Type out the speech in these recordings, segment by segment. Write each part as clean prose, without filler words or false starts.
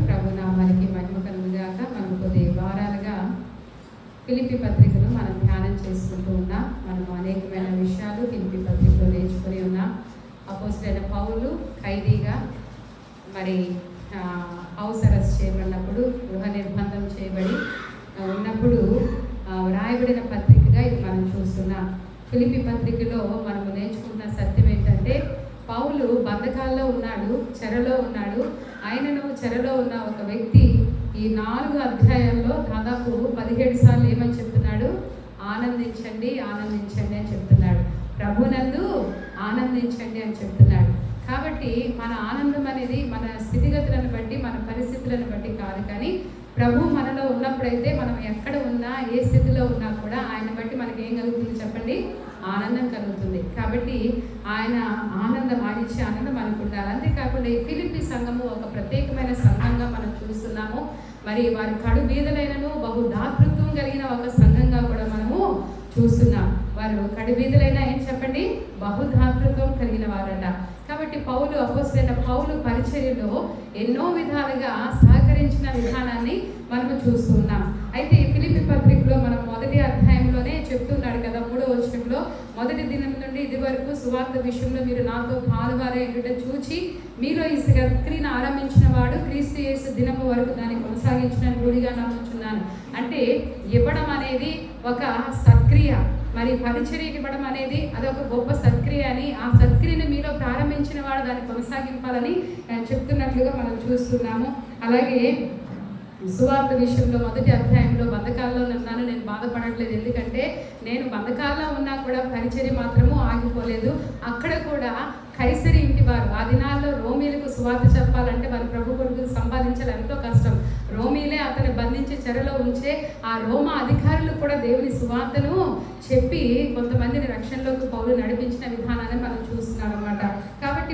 ప్రభు నామానికి మహిమ కలుగుగాక. మనం కొద్ది వారాలుగా ఫిలిప్పీ పత్రికను మనం ధ్యానం చేసుకుంటూ ఉన్నాం. మనం అనేకమైన విషయాలు ఫిలిప్పీ పత్రికలో నేర్చుకుని ఉన్నాం. అపోస్తలుడైన పౌలు ఖైదీగా మరి హౌస్ అరెస్ట్ చేయబడినప్పుడు, గృహ నిర్బంధం చేయబడి ఉన్నప్పుడు వ్రాయబడిన పత్రికగా ఇది మనం చూస్తున్నాం. ఫిలిప్పీ పత్రికలో మనము నేర్చుకుంటున్న సత్యం ఏంటంటే, పౌలు బంధకాల్లో ఉన్నాడు, చెరలో ఉన్నాడు. ఆయనను చెరలో ఉన్న ఒక వ్యక్తి ఈ 4 అధ్యాయాల్లో దాదాపు 17 సార్లు ఏమని చెప్తున్నాడు? ఆనందించండి, ఆనందించండి అని చెప్తున్నాడు. ప్రభునందు ఆనందించండి అని చెప్తున్నాడు. కాబట్టి మన ఆనందం అనేది మన స్థితిగతులను బట్టి, మన పరిస్థితులను బట్టి కాదు, కానీ ప్రభు మనలో ఉన్నప్పుడైతే మనం ఎక్కడ ఉన్నా, ఏ స్థితిలో ఉన్నా కూడా ఆయన బట్టి మనకి ఏం కలుగుతుంది చెప్పండి? ఆనందం కలుగుతుంది. కాబట్టి ఆయన ఆనందం, ఆయన ఇచ్చే ఆనందం మనకు ఉండాలి. అంతేకాకుండా ఈ ఫిలిప్పీ సంఘము ఒక ప్రత్యేకమైన సంఘంగా మనం చూస్తున్నాము. మరి వారి కడు బీదలైనను బహు దాతృత్వం కలిగిన ఒక సంఘంగా కూడా మనము చూస్తున్నాం. వారు కడుబీదలైన ఏం చెప్పండి? బహుధాతృత్వం కలిగిన వారట. కాబట్టి పౌలు, అపోస్తలుడైన పౌలు పరిచర్యలో ఎన్నో విధాలుగా సహకరించిన విధానాన్ని మనము చూస్తున్నాం. అయితే ఈ ఫిలిప్పీ పత్రికలో మనం మొదటి అధ్యాయంలోనే చెప్తున్నాడు కదా, 3వ వచనంలో, మొదటి దినం నుండి ఇది వరకు సువార్త విషయంలో మీరు నాతో పాలువారే చూచి మీలో ఈ సత్క్రియను ఆరంభించిన వాడు క్రీస్తు యేసు దినము వరకు దాన్ని కొనసాగించిన రూఢిగా నమ్ముచున్నాను. అంటే ఇవ్వడం అనేది ఒక సత్క్రియ, మరి పరిచర్యకి ఇవ్వడం అనేది అదొక గొప్ప సత్క్రియ అని, ఆ సత్క్రియను మీలో ప్రారంభించిన వాడు దాన్ని కొనసాగింపాలని చెప్తున్నట్లుగా మనం చూస్తున్నాము. అలాగే సువార్త విషయంలో మొదటి అధ్యాయంలో బంధకాల్లో ఉన్నాను, నేను బాధపడట్లేదు, ఎందుకంటే నేను బంధకాల్లో ఉన్నా కూడా పరిచర్య మాత్రము ఆగిపోలేదు. అక్కడ కూడా కైసరి ఇంటి వారు, ఆ దినాల్లో రోమీలకు సువార్త చెప్పాలంటే వారి ప్రభు కొరకు సంపాదించాలి, ఎంతో కష్టం. రోమీలే అతన్ని బంధించి చెరలో ఉంచే ఆ రోమా అధికారులు కూడా దేవుని సువార్తను చెప్పి కొంతమందిని రక్షణలోకి పౌలు నడిపించిన విధానాన్ని మనం చూస్తున్నాం అన్నమాట. కాబట్టి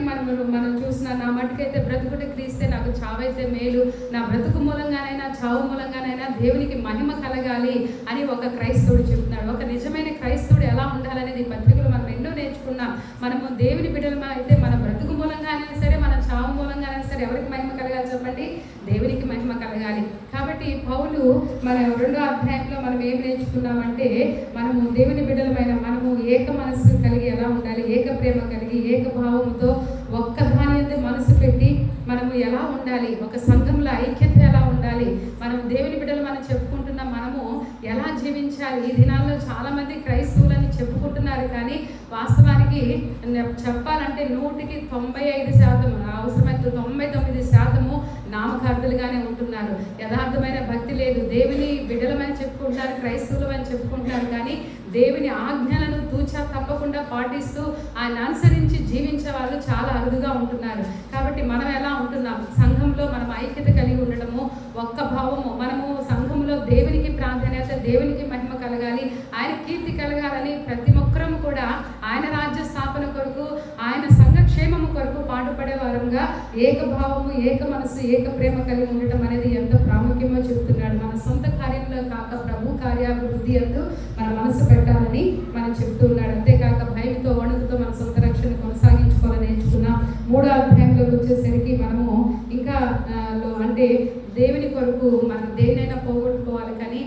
మనం చూసిన, నా మటుకైతే బ్రతుకుట క్రీస్తే, నాకు చావైతే మేలు, నా బ్రతుకు మూలంగానైనా చావు మూలంగానైనా దేవునికి మహిమ కలగాలి అని ఒక క్రైస్తవుడు చెప్తున్నాడు. ఒక నిజమైన క్రైస్తవుడు ఎలా ఉండాలనేది ఈ పత్రికలో మనం ఎన్నో నేర్చుకున్నాం. మనము దేవుని బిడ్డలమా అయితే మన బ్రతుకు మూలంగానైనా సరే, మన చావు మూలంగానైనా సరే ఎవరికి మహిమ కలగాలి చెప్పండి? దేవునికి మహిమ కలగాలి. కాబట్టి పౌలు మన 2వ అధ్యాయంలో మనం ఏం నేర్చుకున్నామంటే, మనము దేవుని బిడ్డలమైన మనము ఏక మనస్సు కలిగి ఎలా ఉండాలి, ఏక ప్రేమ కలిగి, ఏక భావంతో ఒక్క దాని యందు మనసు పెట్టి మనము ఎలా ఉండాలి, ఒక సంఘంలో ఐక్యత ఎలా ఉండాలి, మనం దేవుని బిడ్డలు మనం చెప్పుకుంటున్న మనము ఎలా జీవించాలి. ఈ దినాల్లో చాలామంది క్రైస్తవులని చెప్పుకుంటున్నారు, కానీ వాస్తవానికి చెప్పాలంటే 100కి 95%, అవసరమైతే 99% నామకార్థులుగానే ఉంటున్నారు. యథార్థమైన భక్తి లేదు. దేవుని బిడ్డలమని చెప్పుకుంటారు, క్రైస్తవులు అని చెప్పుకుంటారు, కానీ దేవుని ఆజ్ఞలను తూచా తప్పకుండా పాటిస్తూ ఆయన అనుసరించి జీవించే వాళ్ళు చాలా అరుదుగా ఉంటున్నారు. కాబట్టి మనం ఎలా ఉంటున్నాం? సంఘంలో మనం ఐక్యత కలిగి ఉండడము, ఒక్క భావము, మనము సంఘంలో దేవునికి ప్రాధాన్యత, దేవునికి మహిమ కలగాలి, ఆయన కీర్తి కలగాలని ప్రతి ఒక్కరము కూడా ఆయన రాజ్య స్థాపన కొరకు, ఆయన సంఘక్షేమము కొరకు పాటుపడే వారంగా ఏకభావము, ఏక మనసు, ఏక ప్రేమ కలిగి ఉండటం అనేది ఎంత ప్రాముఖ్యమో చెప్తున్నాడు. మన సొంత కార్యంలో కాక ప్రభు కార్యాభివృద్ధి అందు మన మనసు పెట్టాలని మనం చెప్తూ ఉన్నాడు. అంతేకాక భయంతో, వణుకుతో మన సొంత రక్షణ కొనసాగించుకోవాలని నేర్చుకున్నాం. 3వ అధ్యాయంలోకి వచ్చేసరికి మనము ఇంకా అంటే దేవుని కొరకు మనం దేన్నైనా పోగొట్టుకోవాలి, కానీ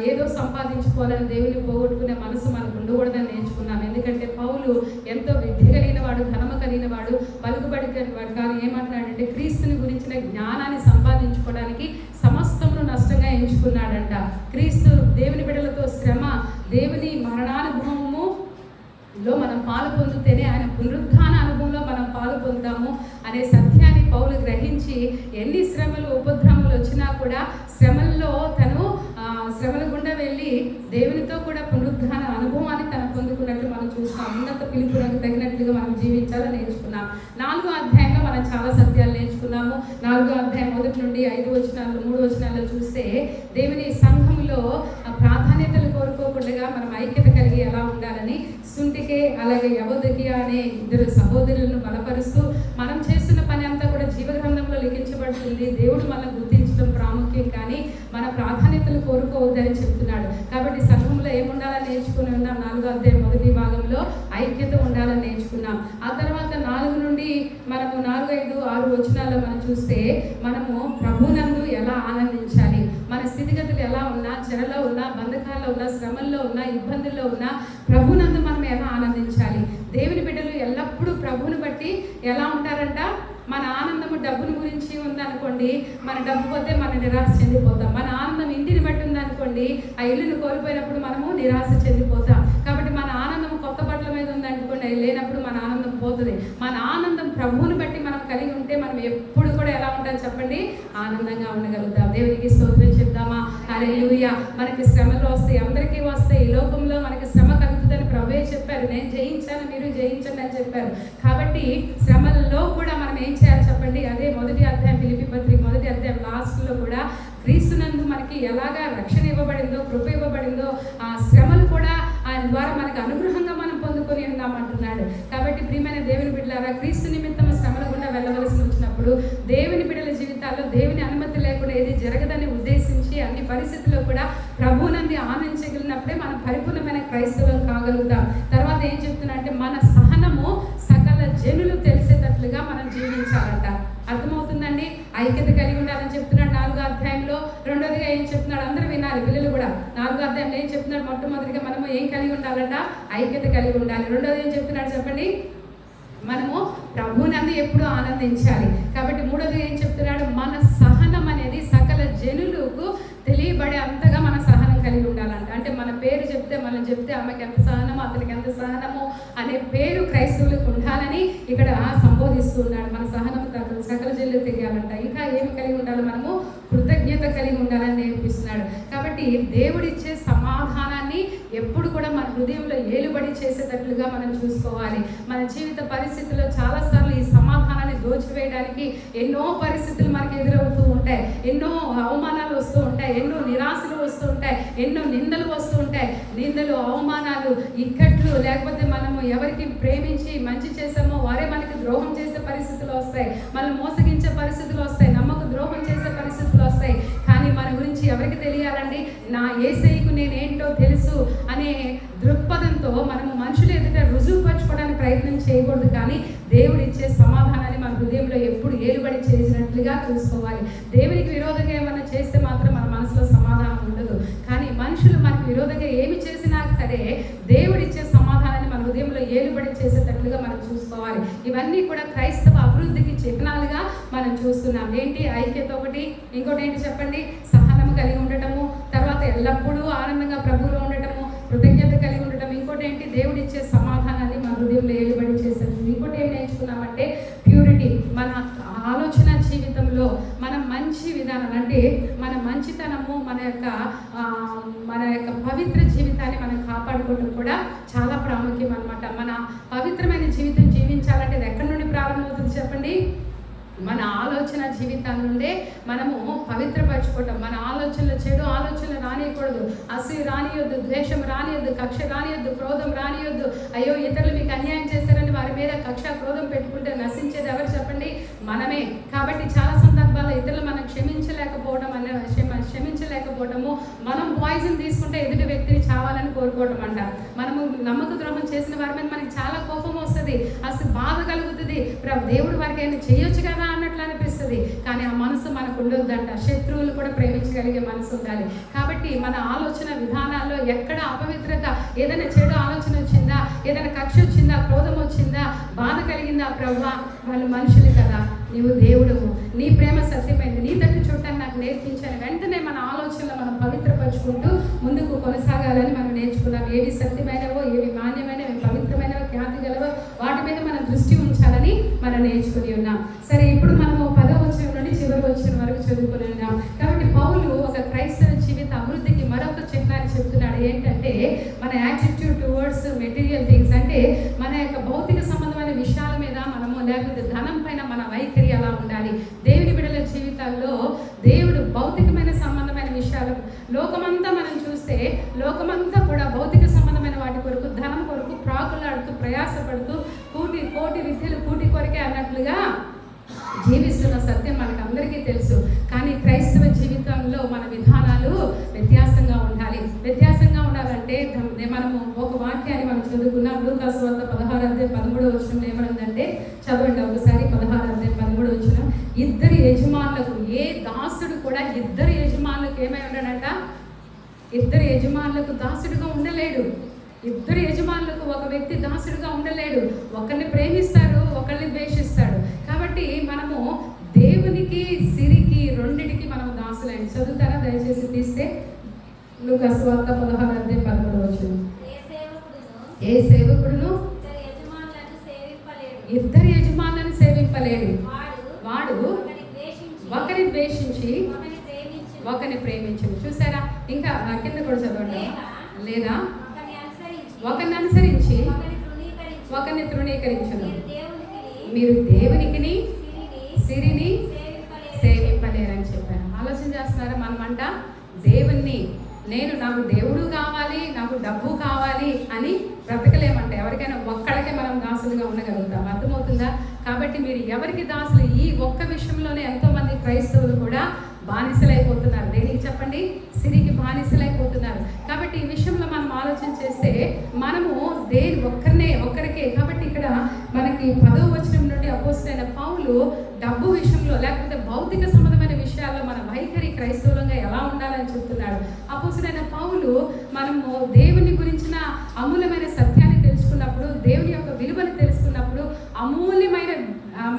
ఏదో సంపాదించుకోవాలని దేవుని పోగొట్టుకునే మనసు మనకు ఉండకూడదని నేర్చుకున్నాం. ఎందుకంటే పౌలు ఎంతో విద్య కలిగిన వాడు, ధనము కలిగిన వాడు, పలుకుబడి కలిగిన వాడు, కానీ ఏమంటున్నాడంటే క్రీస్తుని గురించిన జ్ఞానాన్ని సంపాదించుకోవడానికి సమస్తమును నష్టంగా ఎంచుకున్నాడంట. క్రీస్తు దేవుని బిడ్డలతో శ్రమ, దేవుని మరణానుభవము లో మనం పాలు పొందితేనే ఆయన పునరుద్ధాన అనుభవంలో మనం పాలు పొందుతాము అనే సత్యాన్ని పౌలు గ్రహించి, ఎన్ని శ్రమలు ఉపద్రవములు వచ్చినా కూడా శ్రమల్లో తను శ్రమల గుండా వెళ్ళి దేవునితో కూడా పునరుద్ధాన అనుభవాన్ని తను పొందుకున్నట్లు మనం చూస్తాం. ఉన్నత పిలుపులకు తగినట్లుగా మనం జీవించాలని నేర్చుకున్నాం. 4వ అధ్యాయంలో మనం చాలా సత్యాలు నేర్చుకున్నాము. 4వ అధ్యాయం 1 నుండి 5 వచనాలు, 3 వచనాల్లో చూస్తే దేవుని సంఘంలో ప్రాధాన్యతలు కోరుకోకుండా మనం ఐక్యత కలిగి ఎలా ఉండాలని, సుంటికే అలాగే యవదకి అనే 2 సహోదరులను బలపరుస్తూ మనం చేస్తున్న పని అంతా కూడా జీవగ్రంథంలో లిఖించబడుతుంది. దేవుడు మనం గుర్తించడం ప్రాముఖ్యం, కానీ మన ప్రాధాన్యతలు కోరుకోవద్దని చెప్తున్నాడు. కాబట్టి సంఘంలో ఏముండాలని నేర్చుకుని ఉన్నాం? 4వ అధ్యాయం 1వ భాగంలో ఐక్యత ఉండాలని నేర్చుకున్నాం. ఆ తర్వాత 4 నుండి మనము 4 4-5-6 వచనాల్లో మనం చూస్తే మనము ప్రభునందు ఎలా ఆనందించాలి, మన స్థితిగతులు ఎలా ఉన్నా, చెరలో ఉన్నా, బంధకాల్లో ఉన్నా, శ్రమల్లో ఉన్నా, ఇబ్బందుల్లో ఉన్నా ప్రభునందు మనం ఎలా ఆనందించాలి. దేవుని బిడ్డలు ఎల్లప్పుడూ ప్రభువుని బట్టి ఎలా ఉంటారంట, మన ఆనందము డబ్బుని గురించి ఉందనుకోండి, మన డబ్బు పోతే మనం నిరాశ చెందిపోతాం. మన ఆనందం ఇంటిని బట్టి ఉందనుకోండి, ఆ ఇల్లుని కోల్పోయినప్పుడు మనము నిరాశ చెందిపోతాం. కాబట్టి మన ఆనందం కొత్త బట్టల మీద ఉందనుకోండి, అది లేనప్పుడు మన ఆనందం పోతుంది. మన ఆనందం ప్రభువుని బట్టి మనం కలిగి ఉంటే మనం ఎప్పుడు కూడా ఎలా ఉంటాం చెప్పండి, ఆనందంగా ఉండగలుగుతాం. దేవునికి స్తోత్రం చెప్దామా? హల్లెలూయా. మనకి శ్రమలు వస్తాయి, అందరికీ వస్తాయి. ఈ లోకంలో మనకి శ్రమ కలుగుతుందని ప్రభువే చెప్పారు. నేను జయించాను, మీరు జయించండి అని చెప్పారు. కాబట్టి శ్రమల్లో కూడా మనం ఏం చేయాలి చెప్పండి, అదే 1వ అధ్యాయం ఫిలిప్పీ పత్రిక 1వ అధ్యాయం లాస్ట్లో కూడా క్రీస్తునందు మనకి ఎలాగా రక్షణ ఇవ్వబడిందో, కృప ఇవ్వబడిందో, ఆ శ్రమలు కూడా ఆయన ద్వారా మనకి అనుగ్రహంగా మనం పొందుకొని ఉన్నామంటున్నాడు. కాబట్టి ప్రియమైన దేవుని బిడ్డలారా, క్రీస్తు నిమిత్తం శ్రమల గుండా వెళ్ళవలసి వచ్చినప్పుడు దేవుని బిడ్డల జీవితాల్లో దేవుని అనుమతి లేకుండా ఏది జరగదని ఉద్దేశించి అన్ని పరిస్థితుల్లో కూడా ప్రభువునంది ఆనందించగలిగినప్పుడే మనం పరిపూర్ణమైన క్రైస్తవులం కాగలుగుతాం. తర్వాత ఏం చెప్తున్నా అంటే, మన సహనము సకల జనులు తెలిసేటట్లుగా మనం జీవించాలంట. అర్థమవుతుందండి? ఐక్యత కలిగి ఉండాలని చెప్తున్నాడు 4వ అధ్యాయంలో. రెండోదిగా ఏం చెప్తున్నాడు, అందరూ వినాలి పిల్లలు కూడా. 4వ అధ్యాయంలో ఏం చెప్తున్నాడు, మొట్టమొదటిగా మనము ఏం కలిగి ఉండాలంట, ఐక్యత కలిగి ఉండాలి. రెండోది ఏం చెప్తున్నాడు చెప్పండి, మనము ప్రభువునందు ఎప్పుడూ ఆనందించాలి. కాబట్టి మూడోది ఏం చెప్తున్నాడు, మన సహనం అనేది సకల జనులకు తెలియబడే అంతగా మన సహనం కలిగి ఉండాలంట. అంటే మన పేరు చెప్తే, మనం చెప్తే ఆమెకి ఎంత సహనమో అతనికి ఎంత సహనమో అనే పేరు క్రైస్తవులకు ఉండాలని ఇక్కడ సంబోధిస్తున్నాడు. మన సహనం సకల జనులు తెలియాలంట. ఇంకా ఏమి కలిగి ఉండాలి, మనము కృతజ్ఞత కలిగి ఉండాలని నేర్పిస్తున్నాడు. కాబట్టి దేవుడిచ్చే సమాధానాన్ని ఎప్పుడు కూడా మన హృదయంలో ఏలుబడి చేసేటట్లుగా మనం చూసుకోవాలి. మన జీవిత పరిస్థితుల్లో చాలాసార్లు ఈ సమాధానాన్ని దోచివేయడానికి ఎన్నో పరిస్థితులు మనకు ఎదురవుతూ ఉంటాయి, ఎన్నో అవమానాలు వస్తూ ఉంటాయి, ఎన్నో నిరాశలు వస్తూ ఉంటాయి, ఎన్నో నిందలు వస్తూ ఉంటాయి. నిందలు, అవమానాలు, ఇక్కట్లు, లేకపోతే మనము ఎవరికి ప్రేమించి మంచి చేసామో వారే మనకి ద్రోహం చేసే పరిస్థితులు వస్తాయి, మనల్ని మోసగించే పరిస్థితులు వస్తాయి, నమ్మక ద్రోహం చేసే పరిస్థితులు వస్తాయి. కానీ మన గురించి ఎవరికి తెలియాలండి, నా యేసయ్యకు నేనేంటో తెలుసు అనే దృక్పథంతో మనము మనుషుల ఎదుట రుజువుపరచుకోవడానికి ప్రయత్నం చేయకూడదు. కానీ దేవుడిచ్చే సమాధానాన్ని మన హృదయంలో ఎప్పుడు ఏలుబడి చేసినట్లుగా చూసుకోవాలి. దేవునికి విరోధంగా ఏమైనా చేస్తే మాత్రం మన మనసులో సమాధానం ఉండదు. కానీ మనుషులు మనకు విరోధంగా ఏమి చేసినా సరే దేవుడిచ్చే సమాధానాన్ని మన హృదయంలో ఏలుబడి చేసేటట్లుగా మనం చూసుకోవాలి. ఇవన్నీ కూడా క్రైస్తవ అభివృద్ధికి చిహ్నాలుగా మనం చూస్తున్నాం. ఏంటి? ఐక్యత ఒకటి, ఇంకోటి ఏంటి చెప్పండి, సహనం కలిగి ఉండటము, తర్వాత ఎల్లప్పుడూ ఆనందంగా ప్రభువులో ఉండటము, కృతజ్ఞత కలిగి ఉండటం, ఇంకోటి ఏంటి, దేవుడిచ్చే సమాధానాన్ని మన హృదయంలో ఏలుబడి చేసేది. ఇంకోటి ఏం నేర్చుకున్నామంటే ప్యూరిటీ. మన ఆలోచన జీవితంలో మనం మంచి విధానం అంటే మన మంచితనము, మన యొక్క పవిత్ర జీవితాన్ని మనం కాపాడుకోవడం కూడా చాలా ప్రాముఖ్యం అన్నమాట. మన పవిత్రమైన జీవితం జీవించాలంటే అది ఎక్కడి నుండి ప్రారంభమవుతుంది చెప్పండి, మన ఆలోచన జీవితాల నుండే మనము పవిత్రపరచుకోవటం. మన ఆలోచనలు, చెడు ఆలోచనలు రానియకూడదు, అసూయ రానియొద్దు, ద్వేషం రానియొద్దు, కక్ష రానియొద్దు, క్రోధం రానియొద్దు. అయ్యో ఇతరులు మీకు అన్యాయం చేశారని వారి మీద కక్ష, క్రోధం పెట్టుకుంటే నశించేది ఎవరు చెప్పండి, మనమే. కాబట్టి చాలా సందర్భాల్లో ఇతరులు మనం క్షమించలేకపోవటము, మనం పాయిజన్ తీసుకుంటే ఎదుటి వ్యక్తిని చావాలని కోరుకోవటం అంట. మనము నమ్మక ద్రోహం చేసిన వారి మీద మనకి చాలా కోపం వస్తుంది, అసలు బాధ కలుగుతుంది, దేవుడు వారికి అయినా చేయొచ్చు కదా అన్నట్లు అనిపిస్తుంది. కానీ ఆ మనసు మనకు ఉండొద్దంట. శత్రువులు కూడా ప్రేమించగలిగే మనసు ఉండాలి. కాబట్టి మన ఆలోచన విధానాల్లో ఎక్కడ అపవిత్రత, ఏదైనా చెడు ఆలోచన వచ్చిందా, ఏదైనా కక్ష వచ్చిందా, క్రోధం వచ్చిందా, బాధ కలిగిందా, ప్రభువా వాళ్ళు మనుషులు కదా, నీవు దేవుడవు, నీ ప్రేమ సత్యమైంది, నీ తట్టు చూడటాన్ని నాకు నేర్పించాను. వెంటనే మన ఆలోచనలు మనం పవిత్రపరుచుకుంటూ ముందుకు కొనసాగాలని మనం నేర్చుకున్నాం. ఏవి సత్యమైనవో, ఏవి మాన్యమైనవి, ఏవి పవిత్రమైనవో, ఖ్యాతి గలవో వాటి మీద మనం దృష్టి ఉంచాలని మనం నేర్చుకుని ఉన్నాం. సరే, ఇప్పుడు మనము 10వ వచనం నుండి చివరి వచనం వరకు చదువుకుని ఉన్నాం. కాబట్టి పౌలు ఒక క్రైస్తవ జీవిత అభివృద్ధికి మరొక చిహ్నాన్ని చెప్తున్నాడు. ఏంటంటే మన యాటిట్యూడ్ టువర్డ్స్ మెటీరియల్ థింగ్స్. అంటే మన యొక్క భౌతిక సంబంధమైన విషయాల మీద మనము, లేకపోతే ధనం పైన మన వైఖరి అలా ఉండాలి. దేవుని బిడ్డల జీవితాల్లో దేవుడు భౌతికమైన సంబంధమైన విషయాలు, లోకమంతా మనం చూస్తే లోకమంతా కూడా భౌతిక సంబంధమైన వాటి కొరకు, ధనం కొరకు ప్రాకులాడుతూ ప్రయాసపడుతూ కోటి విద్యలు కూటి కొరకే అన్నట్లుగా జీవిస్తున్న సత్యం మనకు అందరికీ తెలుసు. కానీ క్రైస్తవ జీవితంలో మన విధానాలు వ్యత్యాసంగా ఉండాలి. వ్యత్యాసంగా ఉండాలంటే మనము ఒక వాక్యాన్ని మనం చదువుకున్నాం. లూకా సువార్త 16 అధ్యాయం 13వ వచనంలో ఏమనుందంటే, చదవండి ఒకసారి. 16 అధ్యాయం కూడా ఇద్దరు యజమానులకు ఏమై ఉన్నాడంట? ఇద్దరు యజమానులకు దాసుడుగా ఉండలేడు. ఇద్దరు యజమానులకు ఒక వ్యక్తి దాసుడుగా ఉండలేడు. ఒకరిని ప్రేమిస్తాడు, ఒకరిని ద్వేషిస్తాడు. కాబట్టి మనము దేవునికి, సిరికి, రెండిటికి మనం దాసులైన. చదువుతారా దయచేసి తీస్తే? లూకా సువార్త 16:13. ఏ సేవకుడును ఇద్దరు యజమానులను సేవింపలేడు. వాడు ఒకరిని ద్వేషించి ఒకరిని ప్రేమించు. చూసారా? ఇంకా కింద కూడా చదవండి. లేదా ఒకరిని అనుసరించి ఒకరిని తృణీకరించును. మీరు దేవునికిని సిరిని సేవింపలేరని చెప్పారు. ఆలోచన చేస్తున్నారా? మనమంట దేవుణ్ణి, నాకు దేవుడు కావాలి, నాకు డబ్బు కావాలి అని బ్రతకలేమంట. ఎవరికైనా ఒక్కడికే మనం దాసులుగా ఉండగలుగుతాం. అర్థమవుతుందా? కాబట్టి మీరు ఎవరికి దాసులు? ఈ ఒక్క విషయంలోనే ఎంతోమంది క్రైస్తవులు కూడా బానిసలైపోతున్నారు. దేనికి చెప్పండి? సిరికి బానిసలైపోతున్నారు. కాబట్టి ఈ విషయంలో మనం ఆలోచన చేస్తే మనము ఒక్కరికే. కాబట్టి ఇక్కడ మనకి 10వ వచనం నుండి అపోస్తలుడైన పౌలు డబ్బు విషయంలో లేకపోతే భౌతిక సంబంధమైన విషయాల్లో మన వైఖరి క్రైస్తవులంగా ఎలా ఉండాలని చెప్తున్నాడు. అపోస్తలుడైన పౌలు మనము దేవుని గురించిన అమూల్యమైన సత్యాన్ని తెలుసుకున్నప్పుడు, దేవుని యొక్క విలువను తెలుసుకున్నప్పుడు, అమూల్యమైన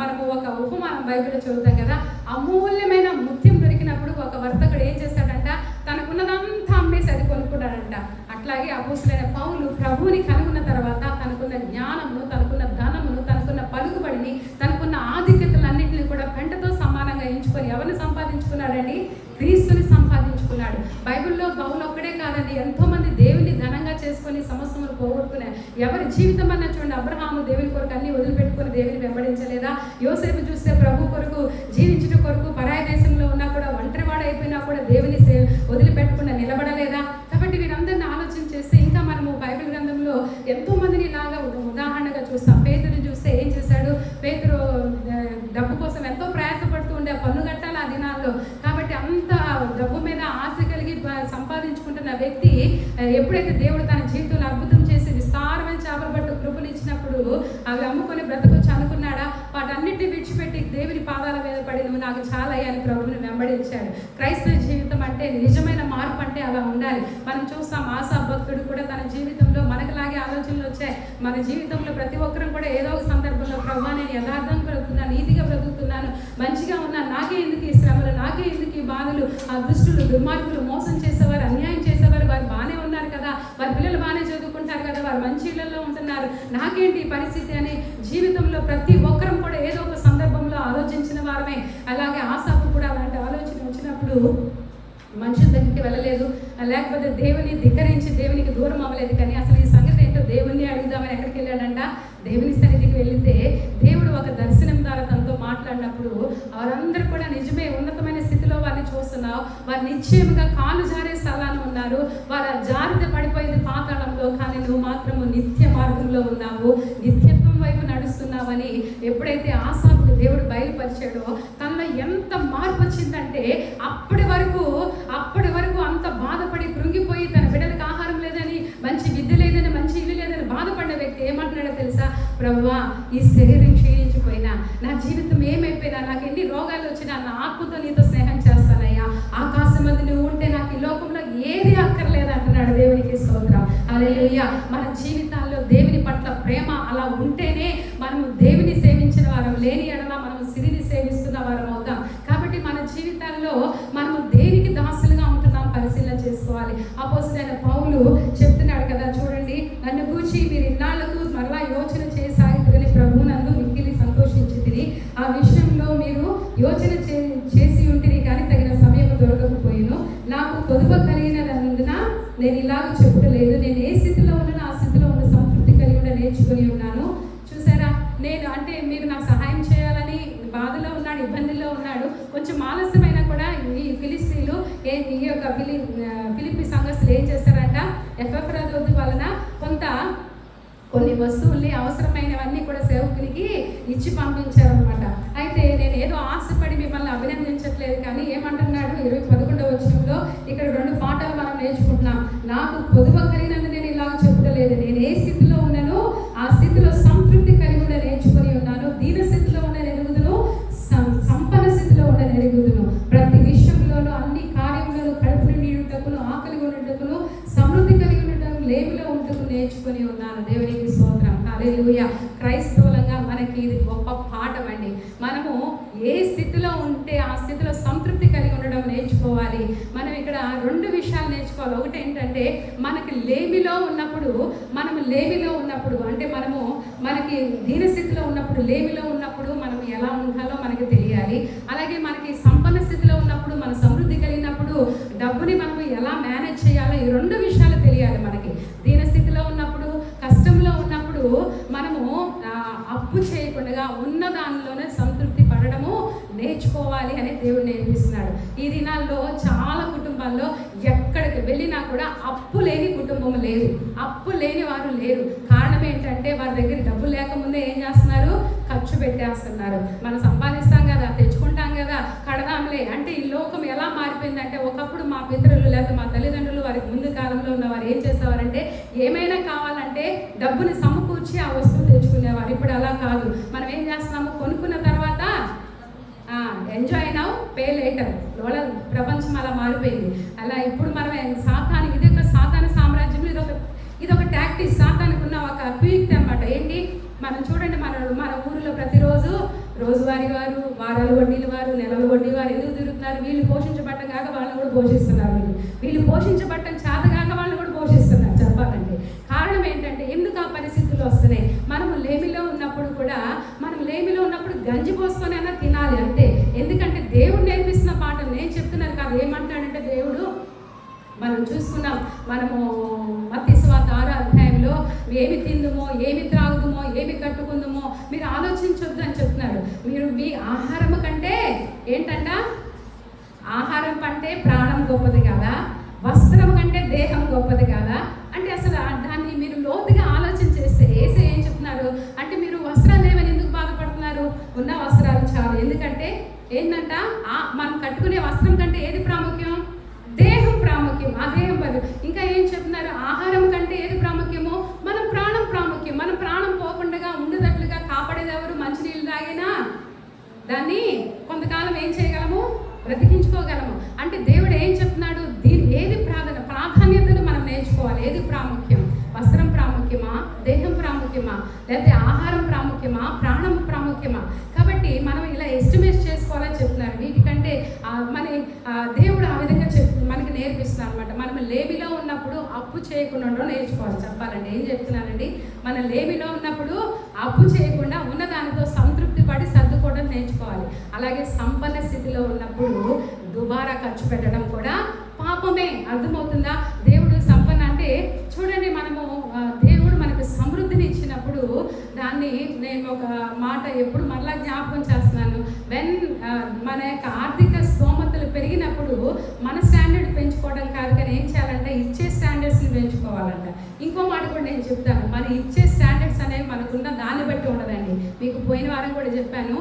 మనము ఒక ఉపమానం బైబిల్లో చదువుతాం కదా, అమూల్యమైన ముత్యం దొరికినప్పుడు ఒక వర్తకుడు ఏం చేశాడంట? తనకున్నదంతా అమ్మేసి అది కొనుక్కున్నాడంట. అట్లాగే అపోస్తలుడైన పౌలు ప్రభువుని కనుగొన్న తర్వాత తనకున్న జ్ఞానమును, తనకున్న ధనమును, తనకున్న పలుకుబడిని, తనకున్న ఆధిక్యతలన్నింటినీ కూడా పెంటతో సమానంగా ఎంచుకొని ఎవరిని సంపాదించుకున్నాడండి? క్రీస్తుని సంపాదించుకున్నాడు. బైబిల్లో పౌలు ఒక్కడే కాదండి, ఎంతో మంది దేవుని ఘనంగా చేసుకొని సమస్తములు పోగొట్టుకున్నారు. ఎవరి జీవితం అన్న చూడండి. అబ్రహాము దేవుని కొరకు అన్ని వదిలిపెట్టుకుని దేవుని వెంబడించలేదా? యోసేపు చూస్తే ప్రభు కొరకు జీవించుట కొరకు పరాయి దేశంలో ఉన్నా కూడా, ఒంటరివాడు అయిపోయినా కూడా దేవుని వదిలిపెట్టకుండా నిలబడలేదా? కాబట్టి వీరందరినీ ఆలోచన చేస్తే ఇంకా మనము బైబిల్ గ్రంథంలో ఎంతో మందిని ఇలాగా ఉదాహరణగా చూస్తాం. పేతురు చూస్తే ఏం చేశాడు? పేతురు డబ్బు కోసం ఎంతో ప్రయాసపడుతూ ఉండే, పన్ను కట్టాలి ఆ దినాల్లో. కాబట్టి అంత డబ్బు మీద ఆశ కలిగి సంపాదించుకుంటున్న వ్యక్తి ఎప్పుడైతే దేవుడు తన జీవితంలో అద్భుతం చేసి విస్తారమైన చేపల పట్టు కృపలు ఇచ్చినప్పుడు అవి అమ్ముకొని బ్రతకొచ్చి అనుకున్నాడా? వాటన్నిటిని విడిచిపెట్టి దేవుని పాదాల మీద పడి నువ్వు నాకు చాలా అని ప్రభువుని వెంబడించాడు. క్రైస్తవ జీవితం అంటే, నిజమైన మార్పు అంటే అలా ఉండాలి. మనం చూస్తాం ఆశా భక్తుడు కూడా తన జీవితంలో మనకులాగే ఆలోచనలు వచ్చాయి. మన జీవితంలో ప్రతి ఒక్కరం కూడా ఏదో ఒక సందర్భంలో ప్రభువా నేను యథార్థంగా బ్రతుకుతున్నాను, నీతిగా బ్రతుకుతున్నాను, మంచిగా ఉన్నాను, నాకే ఎందుకు ఈ శ్రమలు, నాకే ఎందుకు ఈ బాధలు, ఆ దుష్టులు, దుర్మార్గులు, మోసం చేసేవారు, అన్యాయం చేసేవారు, వారు బాగానే ఉన్నారు కదా, వారి పిల్లలు బాగానే చదువుకుంటారు కదా, వారు మంచి ఇళ్లలో ఉంటున్నారు, నాకేంటి ఈ పరిస్థితి అని జీవితంలో ప్రతి ఒక్కరం కూడా ఏదో ఒక సందర్భంలో ఆలోచించిన వారమే. అలాగే ఆశాకు కూడా అలాంటి ఆలోచన వచ్చినప్పుడు మనుషుల దగ్గరికి వెళ్ళలేదు, లేకపోతే దేవుని ధిక్కరించి దేవునికి దూరం అవ్వలేదు. కానీ అసలు ఈ సంగతి ఏంటో దేవుణ్ణి అడుగుదామని ఎక్కడికి వెళ్ళాడంట? దేవుని సన్నిధికి వెళితే దేవుడు ఒక దర్శనం ద్వారా తనతో మాట్లాడినప్పుడు వారందరూ కూడా నిజమే ఉన్నతమైన స్థితిలో వారిని చూస్తున్నావు, వారు నిశ్చయముగా కాలు జారే స్థలాన్ని ఉన్నారు, వారు జారిత పడిపోయింది పాతాళంలో, కానీ నువ్వు మాత్రము నిత్య మార్గంలో ఉన్నావు, నిత్యత్వం వైపు నడుస్తున్నావని ఎప్పుడైతే ఆశాకు దేవుడు బయలుపరిచాడో తనలో ఎంత మార్పు వచ్చిందంటే అప్పటి వరకు అంత బాధపడి కృంగిపోయి తన బిడ్డలకు ఆహారం లేదని, మంచి విద్య లేదని, మంచి ఇల్లు లేదని బాధపడిన వ్యక్తి ఏమంటున్నాడో తెలుసా? ప్రభువా ఈ శరీరం క్షీణించిపోయినా, నా జీవితం ఏమైపోయినా, నాకు ఎన్ని రోగాలు వచ్చినా నా ఆత్మతో నీతో స్నేహం చేస్తానయ్యా, ఆకాశం మంది నువ్వు ఉంటే నాకు ఈ లోకంలో ఏది అక్కర్లేదు అంటున్నాడు. దేవునికి స్తోత్రం, హల్లెలూయా. మన జీవితాల్లో దేవుని పట్ల ప్రేమ అలా ఉంటేనే మనము దేవుని సేవించిన వారం, లేని ఎడల మనము సిరిని సేవిస్తున్న వారం అవుతాం. కాబట్టి మన జీవితాల్లో మనము దేనికి దాసులుగా ఉంటున్నాం పరిశీలన చేసుకోవాలి. అపోస్తలుడైన పౌలు చెప్తున్నాడు కదా, చూడండి, నన్ను గూర్చి మీరు ఇన్నాళ్లకు మరలా యోచన చేయసాగితుని ప్రభువునందు మిక్కిలి సంతోషించితిని, ఆ విషయంలో మీరు యోచన చేసి ఉంటిని, కానీ తగిన సమయం దొరకకపోయిను, నాకు కొదువ కలిగినందున నేను ఇలాగ చెప్పలేదు, నేను ఏ స్థితిలో ఉన్నానో ఆ స్థితిలో ఉన్న సంతృప్తి కలిగి నేర్చుకుని ఉన్నాను. చూసారా, నేను అంటే మీరు నాకు సహాయం చేయాలని బాధలో ఉన్నాడు, ఇబ్బందుల్లో ఉన్నాడు, కొంచెం ఆలస్యమైనా కూడా ఈ ఫిలిస్తీన్లు ఈ యొక్క ఫిలిప్పీ సంఘస్థులు ఏం చేస్తారంట? ఎపఫ్రోదితు వలన కొన్ని వస్తువుల్ని అవసరమైనవన్నీ కూడా సేవకునికి ఇచ్చి పంపించారనమాట. అయితే నేను ఏదో ఆశపడి మిమ్మల్ని అభినందించట్లేదు, కానీ ఏమంటున్నాడు 11వ వచనంలో ఇక్కడ 2 పాఠాలు మనం నేర్చుకుంటున్నాం. నాకు కొదువ కలిగినందు నేను ఇలాగ చెప్పలేదు, నేను ఏ స్థితిలో ఉన్నానో ఆ స్థితిలో సంతృప్తి కలిగి ఉండ నేర్చుకొని ఉన్నాను, దీన స్థితిలో ఉండ ఎరుగుదును, సంపన్న స్థితిలో ఉండ ఎరుగుదును, ప్రతి విషయంలోనూ మనము ఏ స్థితిలో ఉంటే ఆ స్థితిలో సంతృప్తి కలిగి ఉండడం నేర్చుకోవాలి. మనం ఇక్కడ 2 విషయాలు నేర్చుకోవాలి. ఒకటి ఏంటంటే మనకి లేమిలో ఉన్నప్పుడు అంటే మనకి దీనస్థితిలో ఉన్నప్పుడు, లేమిలో ఉన్నప్పుడు మనం ఎలా ఉండాలో మనకి తెలియాలి. అలాగే మనకి సంపన్న స్థితిలో ఉన్నప్పుడు, మన సమృద్ధి కలిగినప్పుడు డబ్బుని మనం ఎలా మేనేజ్ చేయాలో ఈ 2 విషయాలు తెలియాలి మనకి. దీనస్థితిలో ఉన్నప్పుడు, కష్టంలో ఉన్నప్పుడు మనము అప్పు చేయకుండా ఉన్న దానిలోనే సంతృప్తి పడడము నేర్చుకోవాలి అని దేవుడు నేర్పిస్తున్నాడు. ఈ దినాల్లో చాలా కుటుంబాల్లో ఎక్కడికి వెళ్ళినా కూడా అప్పు లేని కుటుంబం లేదు, అప్పు లేని వారు లేరు. కారణం ఏంటంటే వారి దగ్గర డబ్బులు లేకముందే ఏం చేస్తున్నారు? ఖర్చు పెట్టేస్తున్నారు. మనం సంపాదిస్తాం కదా, తెచ్చుకుంటాం కదా, కడదాంలే అంటే ఈ లోకం ఎలా మారిపోయిందంటే, ఒకప్పుడు మా పితరులు లేదా మా తల్లిదండ్రులు వారికి ముందు కాలంలో ఉన్నవారు ఏం చేసేవారంటే ఏమైనా కావాలంటే డబ్బుని సమకూర్చి ఆ వస్తువు తెచ్చుకునేవారు. ఇప్పుడు అలా కాదు. మనం ఏం చేస్తున్నాము? కొనుక్కున్న తర్వాత ఎంజాయ్ నౌ పే లేటర్. ప్రపంచం అలా మారిపోయింది. అలా ఇప్పుడు మనం సాతాను సామ్రాజ్యం. ఇదొక టాక్టిక్స్. సాతానికి ఉన్న ఒక క్విక్ అనమాట. ఏంటి? మనం చూడండి, మన ఊరిలో ప్రతిరోజు రోజువారీ వారు, వారాల వడ్డీలు వారు, నెలల వడ్డీ వారు ఎందుకు తిరుగుతున్నారు? వీళ్ళు పోషించబట్టం కాక వాళ్ళని కూడా పోషిస్తున్నారు. వీళ్ళు పోషించబట్టం చేతగాక వాళ్ళని కూడా పోషిస్తున్నారు చెప్పాలంటే. కారణం ఏంటంటే ఎందుకు ఆ పరిస్థితులు వస్తున్నాయి? మనము లేమిలో ఉన్నప్పుడు గంజి పోసుకొని అయినా తినాలి అంతే. ఎందుకంటే దేవుడు నేర్పిస్తున్న పాఠం నేను చెప్తున్నాను కాదు. ఏమంటాడంటే దేవుడు, మనం చూసుకున్నాం, మనము మత్తయి సువార్త 6వ అధ్యాయంలో ఏమి తిందుమో, ఏమి త్రాగుదుమో, ఏమి కట్టుకుందుమో మీరు ఆలోచించొద్దు అని చెప్తున్నాడు. మీరు మీ ఆహారం కంటే ఏంటంట? ఆహారం కంటే ప్రాణం గొప్పది కదా, వస్త్రం కంటే దేహం గొప్పది కదా. అంటే అసలు దాన్ని మీరు లోతుగా ఆలోచన చేస్తే యేసయ్య ఏం చెప్తున్నారు అంటే, మీరు వస్త్రాలు లేవని ఎందుకు బాధపడుతున్నారు? ఉన్న వస్త్రాలు చాలు. ఎందుకంటే ఏంటంట, మనం కట్టుకునే వస్త్రం కంటే ఏది ప్రాముఖ్యం? దేహం ప్రాముఖ్యం. ఆ దేహం పది. ఇంకా ఏం చెప్తున్నారు? ఆహారం కంటే ఏది ప్రాముఖ్యమో మన ప్రాణం ప్రాముఖ్యం. మన ప్రాణం పోకుండా ఉండేటట్లుగా కాపాడేది ఎవరు? మంచినీళ్ళు తాగినా దాన్ని కొంతకాలం ఏం చేయగలము? బ్రతికించుకోగలము. అంటే దేవుడు ఏం చెప్తున్నాడు? ఏది ప్రాధాన్యతలు మనం నేర్చుకోవాలి. ఏది ప్రాముఖ్యం? వస్త్రం ప్రాముఖ్యమా, దేహం ప్రాముఖ్యమా, లేకపోతే ఆహారం ప్రాముఖ్యమా, ప్రాణం ప్రాముఖ్యమా? కాబట్టి మనం ఇలా ఎస్టిమేట్ చేసుకోవాలని చెప్తున్నారు. వీటికంటే మన దేవుడు ఆ విధంగా మనకి నేర్పిస్తున్నారు అనమాట. మనం లేమిలో ఉన్నప్పుడు అప్పు చేయకుండా నేర్చుకోవాలి చెప్పాలండి. ఏం చెప్తున్నానండి? మన లేమిలో ఉన్నప్పుడు అప్పు చేయకుండా ఉన్న దానితో సంతృప్తి పడి సర్దుకోవడం నేర్చుకోవాలి. అలాగే సంపన్న స్థితిలో ఉన్నప్పుడు దుబారా ఖర్చు పెట్టడం కూడా పాపమే. అర్థమవుతుందా? దేవుడు సంపన్న అంటే చూడండి, దేవుడు మనకు సమృద్ధిని ఇచ్చినప్పుడు దాన్ని నేను ఒక మాట ఎప్పుడు మరలా జ్ఞాపకం చేస్తున్నాను. మన యొక్క ఆర్థిక స్తోమతలు పెరిగినప్పుడు మన స్టాండర్డ్ పెంచుకోవడం కాదు, కానీ ఏం చేయాలంటే ఇచ్చే స్టాండర్డ్స్ని పెంచుకోవాలంట. ఇంకో మాట కూడా నేను చెప్తాను, మన ఇచ్చే స్టాండర్డ్స్ అనేవి మనకున్న దాన్ని బట్టి ఉండదండి. మీకు పోయిన వారం కూడా చెప్పాను,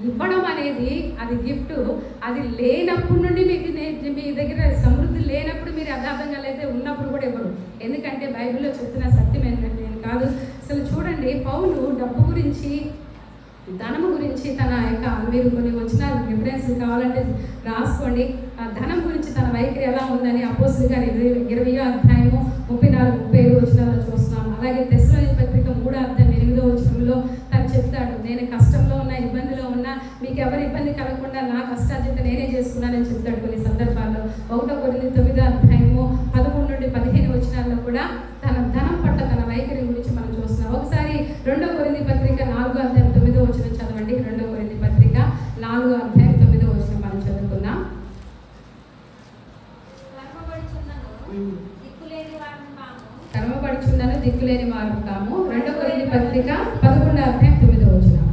ఇవ్వడం అనేది అది గిఫ్ట్. అది లేనప్పుడు నుండి మీ దగ్గర సమృద్ధి లేనప్పుడు మీరు యథార్థంగా అయితే ఉన్నప్పుడు కూడా ఇవ్వరు. ఎందుకంటే బైబిల్లో చెప్తున్న సత్యం ఏంటంటే నేను కాదు. అసలు చూడండి, పౌలు డబ్బు గురించి, ధనము గురించి తన యొక్క, మీరు కొన్ని వచ్చిన రిఫరెన్స్ కావాలంటే రాసుకోండి. ధనం గురించి తన వైఖరి ఎలా ఉందని అపోస్తలుల గారి 20వ అధ్యాయము 34-35 వచనాల్లో చూస్తున్నాం. అలాగే తెస్సలోనికీ పత్రిక 3వ అధ్యాయం 8వ వచనంలో తను చెప్తాడు, నేను కష్టంలో ఉన్న, ఇబ్బందిలో ఉన్నా మీకు ఎవరి ఇబ్బంది కలగకుండా నా కష్టార్జిత నేనే చేసుకున్నానని చెప్తాడు కొన్ని సందర్భాల్లో. 1 కొరింథీ 9వ అధ్యాయము 13-15 వచనాల్లో కూడా తన ధనం పట్ల తన వైఖరి గురించి మనం చూస్తున్నాం. ఒకసారి 2 కొరింథీ పత్రిక 4వ అధ్యాయం 9వ వచనం చదవండి. 2 కొరింథీ పత్రిక 4వ అధ్యాయం 9వ వచనం మనం చదువుకుందాం. కర్మపడుచుండను దిక్కులేని వారు కాము. 2 కొరింథీ పత్రిక 11వ అధ్యాయం 9వ వచనం.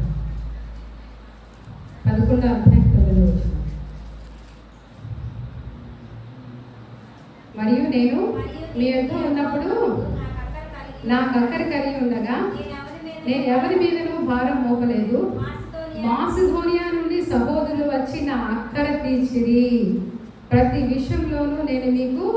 11వ అధ్యాయం 9వ వచనం. మరియు నేను మీ యొద్ద ఉన్నప్పుడు నాకు అక్కర కలిగి ఉండగా నేను ఎవరి మీదనూ భారం మోపలేదు. మాసిదోనియా నుండి సహోదరులు వచ్చి నా అక్కర తీర్చిరి. ప్రతి విషయంలోనూ నేను మీకు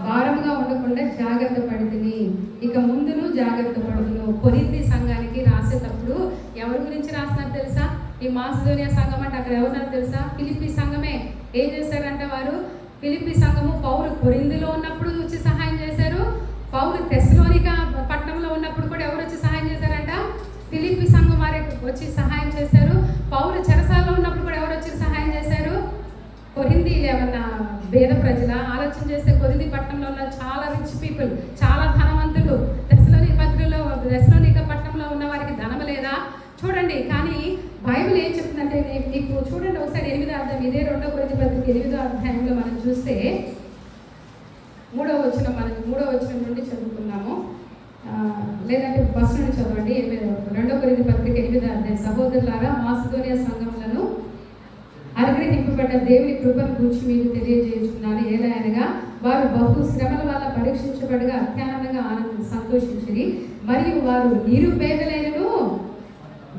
భారంగా ఉండకుండా జాగ్రత్త పడుతుంది. ఇక ముందును జాగ్రత్త పడుతును. కొరింథీ సంఘానికి రాసేటప్పుడు ఎవరి గురించి రాస్తున్నారు తెలుసా? ఈ మాసిదోనియా సంఘం అంటే అక్కడ ఎవరున్నారు తెలుసా? ఫిలిప్పీ సంఘమే. ఏం చేశారంట వారు? ఫిలిప్పీ సంఘము పౌలు కొరింథీలో ఉన్నప్పుడు వచ్చి సహాయం చేశారు. పౌలు తెస్సలోనిక పట్టణంలో ఉన్నప్పుడు కూడా ఎవరు వచ్చి సహాయం చేశారంట? ఫిలిప్పీ సంఘం వారికి వచ్చి సహాయం చేశారు. పౌలు పేద ప్రజల ఆలోచన చేస్తే కొరింథీ పట్టణంలో ఉన్న చాలా రిచ్ పీపుల్, చాలా ధనవంతులు. దశలోనిక పట్టణంలో ఉన్న వారికి ధనం లేదా చూడండి. కానీ బైబిల్ ఏం చెప్తుందంటే మీకు చూడండి ఒకసారి 8వ అధ్యాయం, ఇదే 2 కొరింథీ పత్రిక 8వ అధ్యాయంలో మనం చూస్తే 3వ వచనం నుండి చదువుకున్నాము, లేదంటే ఫస్ట్ నుండి చదవండి. 2 కొరింథీ పత్రిక 8వ అధ్యాయం. సహోదరులారా, మాసిదోనియా సంఘములను అనుగ్రహింపబడ్డ దేవుని కృపను గురించి మీకు తెలియజేస్తున్నాను. ఏలయనగా వారు బహు శ్రమల వల్ల పరీక్షించబడగా అత్యానందంగా సంతోషించింది. మరియు వారు నిరుపేదలైనను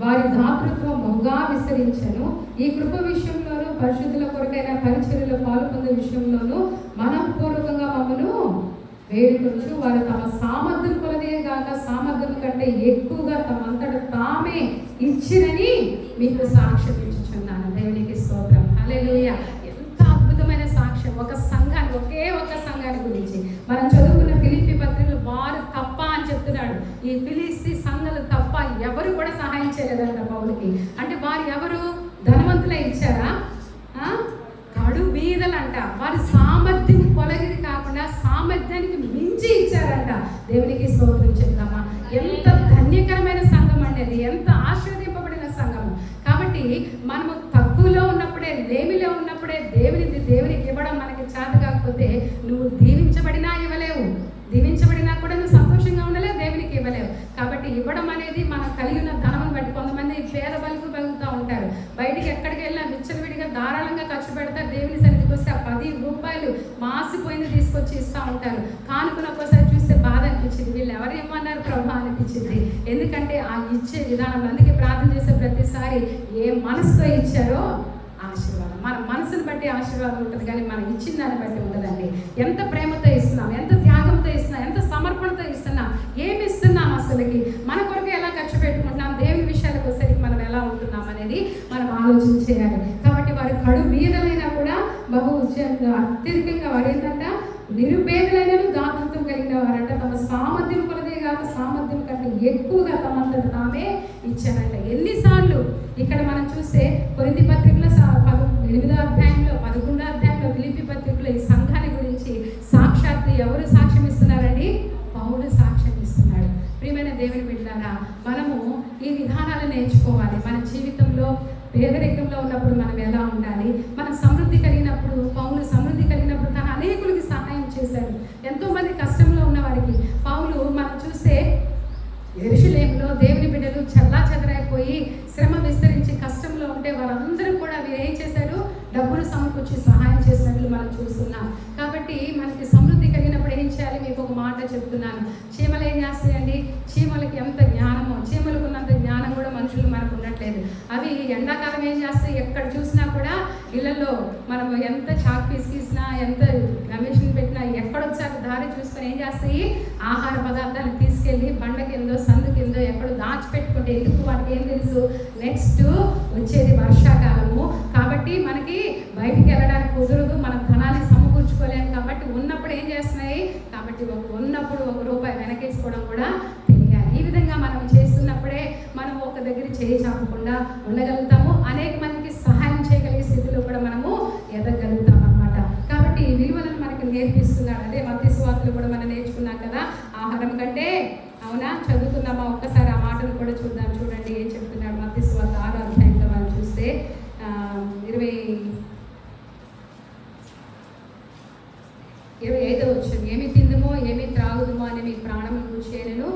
వారి దాతృత్వం బహుగా విస్తరించను. ఈ కృప విషయంలోనూ పరిశుద్ధుల కొరకైన పరిచర్యలో పాల్పొందే విషయంలోనూ మనఃపూర్వకంగా మమ్మను వేడుకొచ్చు. వారు తమ సామర్థ్యం కొలదే గాక సామర్థ్యం కంటే ఎక్కువగా తమంతట తామే ఇచ్చిరని మీకు సాక్ష్యం ఇచ్చుచున్నాను. దేవునికి స్తోత్రం. హల్లెలూయా. ఎంత అద్భుతమైన సాక్ష్యం! ఒక సంఘానికి, ఒకే ఒక సంఘాన్ని గురించి మనం చదువుకున్న ఫిలిప్పీ పత్రికలు వారు తప్ప అని చెప్తున్నాడు. ఈ ఫిలిస్తీ సంఘాలు తప్ప ఎవరు కూడా సహాయం చేయలేదంట పౌలుకి. అంటే వారు ఎవరు ధనవంతులే ఇచ్చారా? కడు బీదలంట. వారి సామర్థ్యం కొలగిది కాకుండా సామర్థ్యానికి మించి ఇచ్చారంట. దేవునికి స్తోత్రం చెప్తామా? ఎంత ధన్యకరమైన సంఘం అండి అది, ఎంత ఆశీర్వదింపబడిన సంఘము. కాబట్టి మనము తక్కువలో ఉన్నప్పుడే, లేమిలో ఉన్నప్పుడే దేవునికి ఇవ్వడం మనకి చేత కాకపోతే నువ్వు దీవించబడినా ఇవ్వలేవు, దీవించబడినా కూడా నువ్వు సంతోషంగా ఉండలేవు, దేవునికి ఇవ్వలేవు. కాబట్టి ఇవ్వడం అనేది మనం కలిగి ఉన్న ధనమును బట్టి. కొంతమంది పేద బలుగుతూ ఉంటారు, బయటికి ఎక్కడికి వెళ్ళినా విచ్చలవిడిగా ధారాళంగా ఖర్చు పెడతారు. దేవుని సన్నిధికి వస్తే ఆ 10 రూపాయలు మాసిపోయింది తీసుకొచ్చి ఇస్తూ ఉంటారు. కానుకను ఒక్కోసారి చూస్తే బాధ అనిపించింది, వీళ్ళు ఎవరు ఏమన్నారు ప్రభా అనిపించింది. ఎందుకంటే ఆ ఇచ్చే విధానం, అందుకే ప్రార్థన చేసే ప్రతిసారి ఏ మనసుతో ఇచ్చారో ఆశీర్వాదం, మన మనసుని బట్టి ఆశీర్వాదం ఉంటుంది, కానీ మనం ఇచ్చిన దాన్ని బట్టి ఉండదండి. ఎంత ప్రేమతో ఇస్తున్నాం, ఎంత త్యాగంతో ఇస్తున్నాం, ఎంత సమర్పణతో ఇస్తున్నాం, ఏమి ఇస్తున్నాం, అసలుకి మన కొరకు ఎలా ఖర్చు పెట్టుకుంటున్నాం, దేవుని విషయాలకు వచ్చేసరికి మనం ఎలా ఉంటున్నాం అనేది మనం ఆలోచన చేయాలి. కాబట్టి వారి కడు బీదలైనా కూడా బహు అత్యధికంగా వారు ఏంటంట, నిరుపేదలైన దాతృత్వం కలిగిన వారంట. తమ సామర్థ్యం కొలదే కాక సామర్థ్యం కంటే ఎక్కువగా తమంతట తామే ఇచ్చారంట. ఎన్నిసార్లు ఇక్కడ మనం చూస్తే కొరింథీ పత్రికలో 8వ అధ్యాయంలో, 11వ అధ్యాయంలో, ఫిలిప్పీ పత్రికలో ఈ సంఘాన్ని గురించి సాక్షాత్తు ఎవరు సాక్ష్యం ఇస్తున్నారండి? పౌలు సాక్ష్యం ఇస్తున్నాడు. ప్రియమైన దేవుని బిడ్డలారా, మనము ఈ విధానాలు నేర్చుకోవాలి. మన జీవితంలో పేదరికంలో ఉన్నప్పుడు మనం ఎలా ఉండాలి, మనం సమృద్ధి కలిగినప్పుడు, పౌలు సమృద్ధి కలిగినప్పుడు తన అనేకులకి సహాయం చేశాడు. ఎంతోమంది కష్టంలో ఉన్న వారికి పౌలు మనం చూస్తే యెరూషలేములో దేవుని బిడ్డలు చెల్లాచెదరైపోయి శ్రమ విస్తరించి కష్టంలో ఉంటే వారందరూ కూడా వీరు ఏం చేశారు? డబ్బులు సమకూర్చి సహాయం చేసినట్లు మనం చూస్తున్నాం. కాబట్టి మనకి సమృద్ధి కలిగినప్పుడు ఏం చేయాలి? మీకు ఒక మాట చెప్తున్నాను. చీమలు ఏం చేస్తాయండి? చీమలకి ఎంత జ్ఞానమో, చీమలకు ఉన్నంత జ్ఞానం కూడా మనుషులు మనకు ఉండట్లేదు. అవి ఎండాకాలం ఏం చేస్తాయి? ఎక్కడ చూసినా కూడా ఇళ్లలో మనము ఎంత చాక్ పీస్ గీసినా, ఎంత కమిషన్ పెట్టినా, ఎక్కడొచ్చాక దారి చూసుకొని ఏం చేస్తాయి? ఆహార పదార్థాలు తీసుకెళ్ళి బండ కిందో, సందు కిందో ఎక్కడో దాచిపెట్టుకుంటే, ఎందుకు వాటికి ఏం తెలుసు? నెక్స్ట్ వచ్చేది వర్షాకాలము కాబట్టి మనకి బయటికి వెళ్ళడానికి కుదరదు, మనం ధనాన్ని సమకూర్చుకోలేము. కాబట్టి ఉన్నప్పుడు ఏం చేస్తున్నాయి? కాబట్టి ఉన్నప్పుడు ₹1 వెనకేసుకోవడం కూడా తెలియాలి. ఈ విధంగా మనం చేస్తున్నప్పుడే మనం ఒక దగ్గర చేయి చాపకుండా ఉండగలుగుతాము. అనేక మందికి సహాయం చేయగలిగే స్థితిలో కూడా మనము ఎదగలుగుతాం అన్నమాట. కాబట్టి ఈ విలువలను మనకి నేర్పిస్తున్నాడు. అదే మత్తయి సువార్తలో కూడా మనం నేర్చుకున్నాం కదా, ఆహారం కంటే. అవునా? చదువుకుందామా? ఒక్కసారి ఆ మాటను కూడా చూద్దాం. చూడండి ఏం చెప్తున్నాడు. మత్తయి సువార్త 6వ అధ్యాయంలో మనం చూస్తే 25వ వచనం. ఏమి తిందుమో, ఏమి త్రాగుదుమో అని మీ ప్రాణము గూర్చేనను,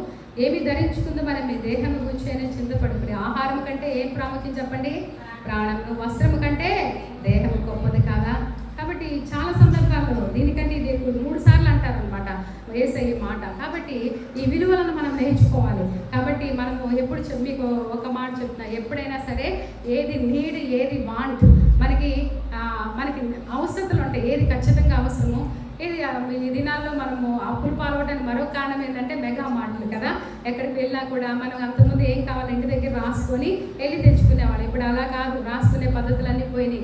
ఏమి ధరించుకుందామని మీ దేహము గూర్చేనని చింతపడుకుని. ఆహారం కంటే ఏం ప్రాముఖ్యం చెప్పండి? ప్రాణము. వస్త్రము కంటే దేహము గొప్పది కాదా? కాబట్టి చాలా సందర్భాల్లో దీనికంటే ఇది 3 సార్లు అంటారనమాట యేసయ్య మాట. కాబట్టి ఈ విలువలను మనం నేర్చుకోవాలి. కాబట్టి మనము ఎప్పుడు మీకు ఒక మాట చెప్తున్నా, ఎప్పుడైనా సరే ఏది నీడ్, ఏది వాంట్, మనకి అవసరతలు ఉంటాయి. ఏది ఖచ్చితంగా అవసరమో, ఈ దినాల్లో మనము అప్పులు పాల్గొనడానికి మరో కారణం ఏంటంటే మెగా మార్ట్లు కదా. ఎక్కడికి వెళ్ళినా కూడా మనం అంతకుముందు ఏం కావాలి ఇంటి దగ్గర రాసుకొని వెళ్ళి తెచ్చుకునేవాళ్ళు. ఇప్పుడు అలా కాదు, రాసుకునే పద్ధతులన్నీ పోయినాయి.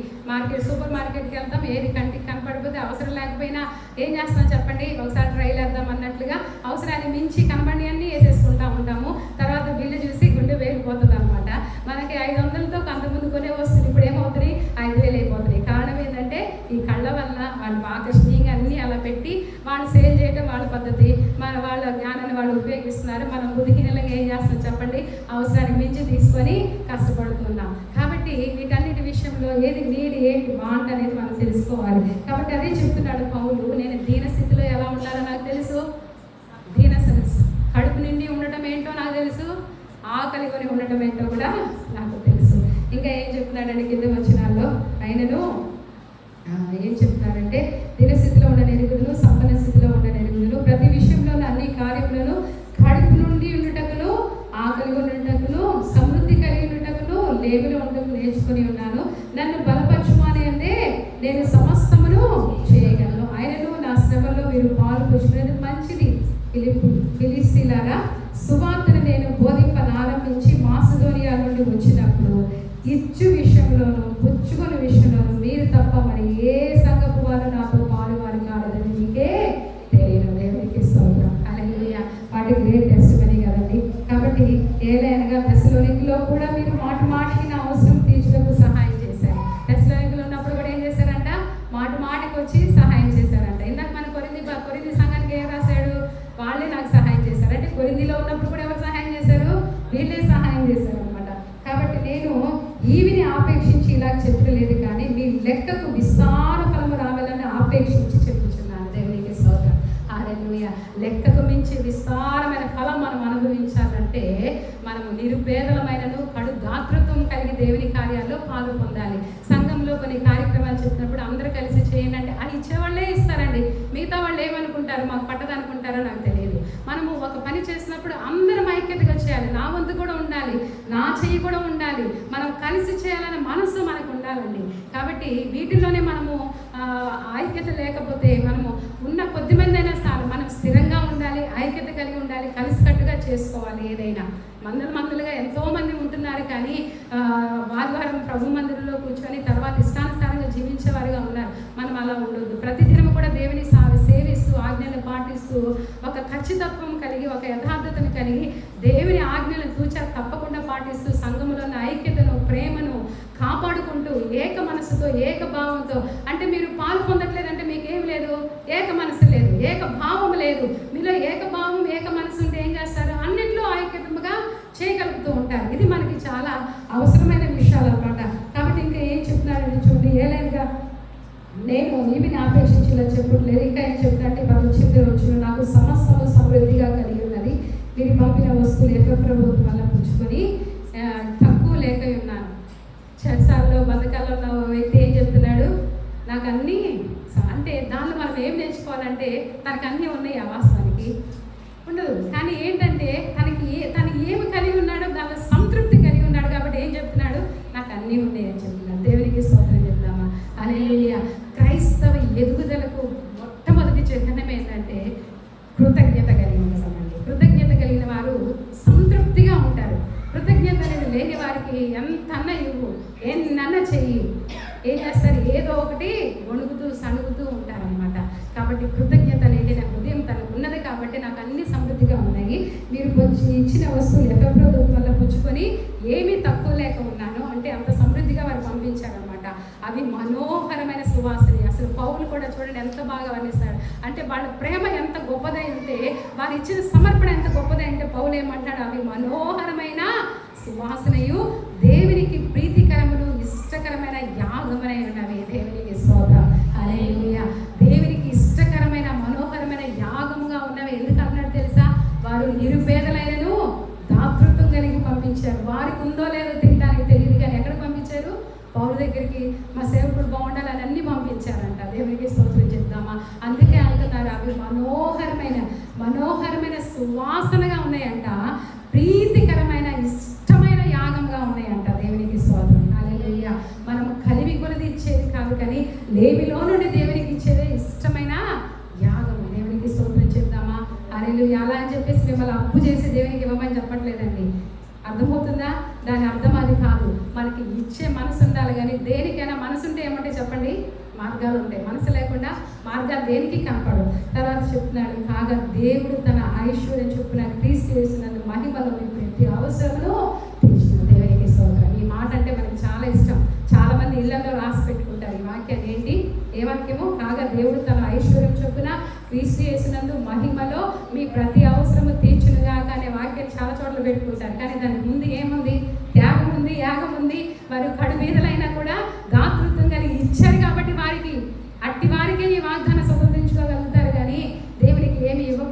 సూపర్ మార్కెట్కి వెళ్తాం, ఏది కంటికి కనపడిపోతే అవసరం లేకపోయినా ఏం చేస్తాం చెప్పండి, ఒకసారి ట్రైల్ వేద్దాం అన్నట్లుగా అవసరాన్ని మించి కనబడి అన్నీ వేసేసుకుంటూ ఉంటాము. తర్వాత బిల్లు చూసి గుండె వేలిపోతుంది అనమాట. మనకి 500తో అంతకుముందు కొనే వస్తుంది, ఇప్పుడు ఏమవుతుంది? 5000 అయిపోతుంది. కారణం ఏంటంటే ఈ కళ్ళ వల్ల వాళ్ళు ఆకర్షణీయంగా అన్నీ అలా పెట్టి వాళ్ళు సేల్ చేయడం వాళ్ళ పద్ధతి, వాళ్ళ జ్ఞానాన్ని వాళ్ళు ఉపయోగిస్తున్నారు. మనం బుద్ధిహీనంగా ఏం చేస్తున్నాం చెప్పండి? అవసరానికి మించి తీసుకొని కష్టపడుతున్నాం. కాబట్టి వీటన్నిటి విషయంలో ఏది నీడి ఏంటి వాంట్ అనేది మనం తెలుసుకోవాలి. కాబట్టి అదే చెప్తున్నాడు పౌలు, నేను దీనస్థితిలో ఎలా ఉండాలో నాకు తెలుసు, కడుపు నిండి ఉండటం ఏంటో నాకు తెలుసు, ఆకలి కొని ఉండటం ఏంటో కూడా నాకు తెలుసు. ఇంకా ఏం చెప్తున్నాడంటే కింద వచనాల్లో ఆయనను ఏం చెప్తున్నారంటే, దినస్థితిలో ఉండనెరుగుదును, సంపన్న స్థితిలో ఉండనెరుగుదును, ప్రతి విషయంలో అన్ని కార్యములను కడుపు నుండి ఉండుటకును, ఆకలి ఉండుటకును, సమృద్ధి కలిగి ఉండుటకును, లేమిలో ఉండటకు నేర్చుకుని ఉన్నాను. నన్ను బలపరచుము అనేదే నేను సమస్తమును చేయగలను. ఆయనను నా శ్రమలో మీరు పాలు పుచ్చుకునేది మంచిది. ఫిలిస్తీయులారా, సువార్తను నేను బోధింపనారంభించి మాసిదోనియా నుండి వచ్చినప్పుడు ఇచ్చు విషయంలోనూ పుచ్చుకుని విషయంలోనూ మీరు తప్ప మరి ఏ సంఘపు వారు నాతో పాలువారు కాలేదని మీకే తెలియదు. దేవునికి స్తోత్రం. హల్లెలూయా. వాటి గ్రేట్ టెస్టిమనీ కదండి. కాబట్టి ఏలైనగా తెస్సలోనికలో కూడా మీరు మాటికి నా అవసరం తీర్చుటకు సహాయం చేశారు. తెస్సలోనికలో ఉన్నప్పుడు కూడా ఏం చేశారంట? మాటికి వచ్చి సహాయం చేశారంట. ఇందాక మన కొరింథీ సంఘానికి ఏం రాశాడు? వాళ్ళే నాకు సహాయం చేశారు. అంటే కొరింథీలో ఉన్నప్పుడు కూడా ఎవరు సహాయం చేశారు? వీళ్ళే సహాయం చేశారు అనమాట. కాబట్టి నేను ఈవిని ఆపేక్షించి ఇలా చెప్పలేదు, కానీ మీ లెక్కకు విస్తార ఫలము రావాలని ఆపేక్షించి చెప్పుచున్నాను. దేవునికి స్తోత్రం. హల్లెలూయా. లెక్కకు మించి విస్తారమైన ఫలం మనం అనుభవించాలంటే మనము నిరుపేదలమైనను కడు గాత్రత్వం కలిగి దేవుని కార్యాల్లో పాలు పొందాలి. సంఘంలో కొన్ని కార్యక్రమాలు చెప్పినప్పుడు అందరూ కలిసి చేయండి అంటే అది ఇచ్చేవాళ్ళే ఇస్తారండి. మిగతా వాళ్ళు ఏమనుకుంటారు, మాకు పట్టదనుకుంటారో నాకు తెలియదు. మనము ఒక పని చేసినప్పుడు అందరం ఐక్యతగా చేయాలి. నా వంతు కూడా ఉండాలి, నా చెయ్యి కూడా ఉండాలి, మనం కలిసి చేయాలనే మనసు మనకు ఉండాలండి. కాబట్టి వీటిల్లోనే మనము ఐక్యత లేకపోతే మనము ఉన్న కొద్ది మంది అయినా చాలు, మనం స్థిరంగా ఉండాలి, ఐక్యత కలిగి ఉండాలి, కలిసికట్టుగా చేసుకోవాలి. ఏదైనా మందులుగా ఎంతోమంది ఉంటున్నారు, కానీ వారం ప్రభు మందిరంలో కూర్చొని తర్వాత ఇష్టానుసారంగా జీవించేవారుగా ఉన్నారు. మనం అలా ఉండొద్దు. ప్రతిదినం కూడా దేవుని సేవిస్తూ ఆజ్ఞలు పాటిస్తూ ఒక ఖచ్చితత్వం కలిగి ఒక యథార్థతను కలిగి దేవుని ఆజ్ఞలను తూచా తప్పకుండా పాటిస్తూ సంఘములో ఉన్న ఐక్యతను ప్రేమను కాపాడుకుంటూ ఏక మనసుతో ఏక భావంతో, అంటే మీరు పాలు పొందట్లేదంటే మీకేం లేదు, ఏక మనసు లేదు, ఏక భావం లేదు. మీలో ఏక భావం ఏక మనసు ఉంటే ఏం చేస్తారు? అన్నింటిలో ఐక్యతగా చేయగలుగుతూ ఉంటారు. ఇది మనకి చాలా అవసరమైన విషయాలు అన్నమాట. కాబట్టి ఇంకా ఏం చెప్తున్నారని చూడండి, ఏలైనగా నేను ఈవిని ఆపేక్షించి ఇలా చెప్పట్లేదు. ఇంకా ఏం చెప్తారంటే 18వ వచనం, నాకు సమస్తము సమృద్ధిగా కలిగి ఉన్నది, మీరు పంపిన వస్తువులు ఎఫ్ఎఫ్రబోతు వల్ల పుచ్చుకొని తక్కువ లేక ఉన్నాను. చెరసాల్లో బంధకాల్లో ఉన్న వ్యక్తి ఏం చెప్తున్నాడు? నాకు అన్నీ, అంటే దానిలో మనం ఏం నేర్చుకోవాలంటే తనకు అన్నీ ఉన్నాయి, వాస్తవానికి ఉండదు. కానీ ఏంటంటే తను ఏమి కలిగి ఉన్నాడో దానిలో సంతృప్తి కలిగి ఉన్నాడు. కాబట్టి ఏం చెప్తున్నాడు? నాకు అన్నీ ఉన్నాయి అని చెప్తున్నాడు. దేవునికి స్తోత్రం చెప్తామా? హల్లెలూయా. క్రైస్తవ ఎదుగుదలకు మొట్టమొదటి చిహ్నం ఏంటంటే కృతజ్ఞత కలిగి ఉండడం అండి. కృతజ్ఞత కలిగిన వారు సంతృప్తిగా ఉంటారు. కృతజ్ఞత అనేది లేని వారికి ఎంతన్నా ఇవ్వు, ఎన్నన్న చెయ్యి, ఏం చేస్తారు? ఏదో ఒకటి వణుకుతూ సణుగుతూ ఉంటారనమాట. కాబట్టి కృతజ్ఞత అనేది నా హృదయం తనకు ఉన్నది కాబట్టి నాకు అన్ని సమృద్ధిగా ఉన్నాయి. మీరు ఇచ్చిన వస్తువులు ఎఫ్ఎఫ్రబోతు వల్ల పుచ్చుకొని ఏమీ తక్కువ లేక ఉన్నాను అంటే అంత సమృద్ధిగా వారు పంపించారనమాట. అవి మనోహరమైన సువాసన. అసలు పౌలు కూడా చూడండి ఎంత బాగా వర్ణిస్తాడు. అంటే వాళ్ళ ప్రేమ ఎంత గొప్పదై ఉంటే, వారు ఇచ్చిన సమర్పణ ఎంత గొప్పదై అంటే పౌలు ఏమంటాడు? అవి మనోహరమైన సువాసనయు దేవునికి ప్రీతికరములు ఇష్టకరమైన యాగమునై ఉన్నవి. దేవునికి స్తోత్రం. హల్లెలూయా. దేవునికి ఇష్టకరమైన మనోహరమైన యాగముగా ఉన్నవి. ఎందుకు అన్నాడు తెలుసా? వారు నిరుపేదలైనను దాతృత్వం కలిగి పంపించారు. వారికి ఉందో లేదో తినడానికి తెలియదు, కానీ ఎక్కడికి పంపించారు? పౌరు దగ్గరికి. మా సేవకుడు బాగుండాలని అన్ని పంపించారంట. దేవునికి స్తోత్రం చెప్తామా? అందుకే అంటున్నారు అవి మనోహరమైన సువాసనగా ఉన్నాయంట, ప్రీతికరమైన ఇష్టమైన యాగంగా ఉన్నాయంట. దేవునికి స్తోత్రం. హల్లెలూయా. మనం కలిమి కొలది ఇచ్చేది కాదు, కానీ లేమిలో నుండి దేవునికి ఇచ్చేదే ఇష్టమైన యాగము. దేవునికి స్తోత్రం చెప్తామా? హల్లెలూయా. అలా అని చెప్పేసి మిమ్మల్ని అప్పు చేసి దేవునికి ఇవ్వమని చెప్పట్లేదండి. అర్థమవుతుందా? దాని అర్థం అది కాదు. మనకి ఇచ్చే మనసు ఉండాలి, కానీ దేనికైనా మనసు ఉంటే ఏమంటే చెప్పండి, మార్గాలు ఉంటాయి. మనసు లేకుండా మార్గాలు దేనికి కనపడు. తర్వాత చెప్తున్నాడు, కాగా దేవుడు తన ఐశ్వర్యం చొప్పున క్రీస్తు యేసునందు మహిమలో మీ ప్రతి అవసరమును తీర్చిన. దేవునికి స్తోత్రం. ఈ మాట అంటే మనకి చాలా ఇష్టం. చాలా మంది ఇళ్లలో రాసి పెట్టుకుంటారు ఈ వాక్యాన్ని. ఏంటి? ఏ వాక్యము? కాగా దేవుడు తన ఐశ్వర్యం చొప్పున క్రీస్తు యేసునందు మహిమలో మీ ప్రతి అవసరము తీర్చునుగా అనే వాక్యాలు చాలా చోట్ల పెట్టుకుంటారు. కానీ దానికి ముందు ఏముంది? త్యాగం ఉంది, యాగం ఉంది. వారు కడుబీదలైన